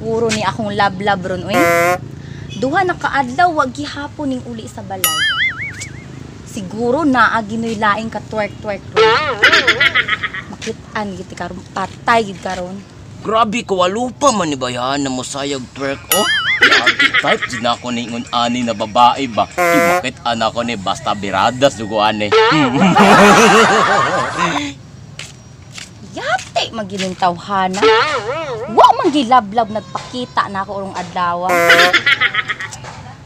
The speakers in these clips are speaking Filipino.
siguro ni akong lablab ron oy. Duha na kaadlaw wag gihapon ning uli sa balay. Siguro naa ginoy laing ka twerk-twerk ron. Makit-an gid karon patay gid karon. Grabe ko, walupa man ni bayahan na mo sayag twerk, oh. Yati type, di na ako ningon ani na babae ba? Imakit anak ko ni basta biradas duguan eh. Yate magining tawhana. Wa man gilablab nagpakita na ako urong adlaw.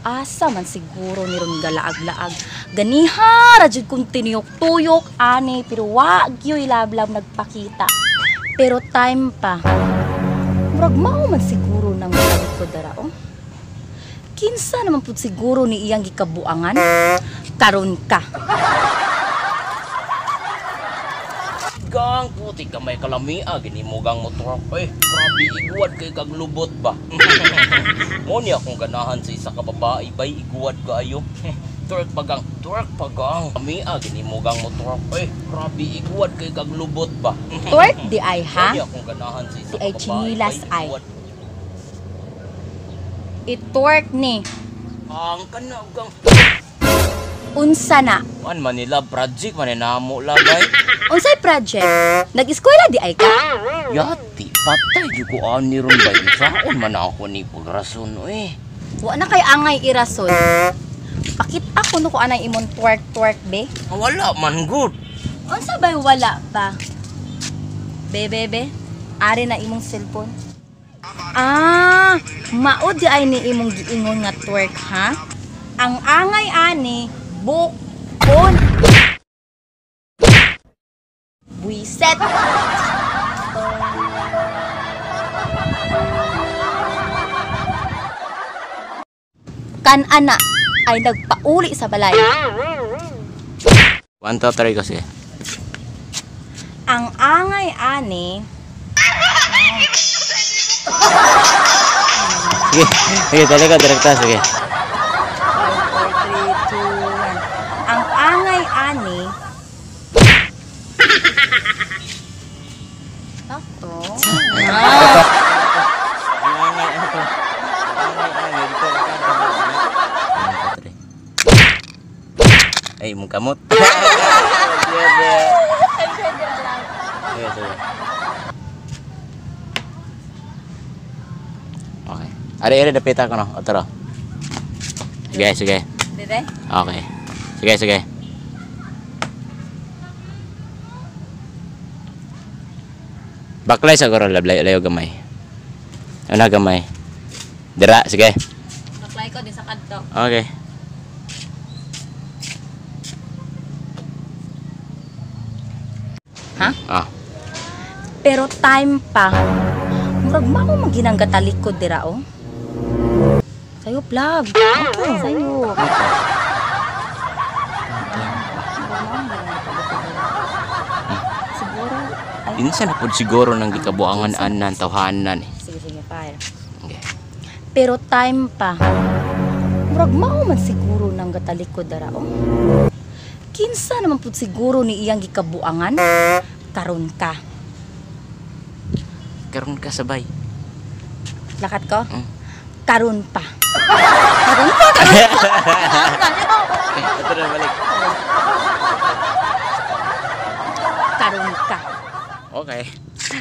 Asa man siguro ni ron galaag-laag. Ganiha ra jud kung tinuyok-tuyok ani pero wa gyoy lablab nagpakita. Pero time pa. Murag mao man siguro nang ko dara oh. Kinsa naman pud siguro ni iyang gikabuangan? Karon ka. Gang puti ka may kalamia, gini mo gang motor eh. Grabe iguad kay kag lubot ba. Mo ni akong ganahan sa isa ka babae bay iguad kaayo. Twerk pagang kalamia, gini mo gang motor eh. Grabe iguad kay kag lubot ba. Twerk di ay ha? Mo ni akong ganahan sa isa Di ka ay babae chinilas bay ay. iguad. Itwerk ni. Ang kanagang Unsa na? man Manila project man namo labay. Unsay project? Nag-eskwela di ay ka? Yati patay gyud ko ani ron bay. Saon man ako ni pagrason eh. Wa na kay angay irason. Pakit ako no ko anay imong twerk be. Wala man good. Unsa bay wala pa? Be. Ari na imong cellphone. Ah, mao di ay ni imong giingon nga twerk ha? Ang angay ani bukon. Buiset. Kan-ana ay nagpauli sa balay. 1 2 3 kasi. Ang angay ani Sige, talaga direkta sige. 5, 4, 3, 2, 1. Ang angay ani Sakto. Ay, mong kamot. Okay. Ari dapita ko no. Otro. Sige. Dire? Okay. Sige. Baklay siguro layo gamay. Ano gamay? Dira, sige. Baklay ko din sa kadto. Okay. Ha? Ah. Pero time pa. Murag mao man ginanggat talikod dira oh. Sayo vlog. Okay, sayo. Siguro ay Insa na pud siguro nang gikabuangan anan tawhanan eh. sige, fire. Okay. Pero time pa. Murag mao man siguro nang gatalikod dara oh. Kinsa naman pud siguro ni iyang gikabuangan? Karon ka. Karon ka sabay. Lakat ko? Mm. Karon pa. Ito na balik. Karon ka. Okay.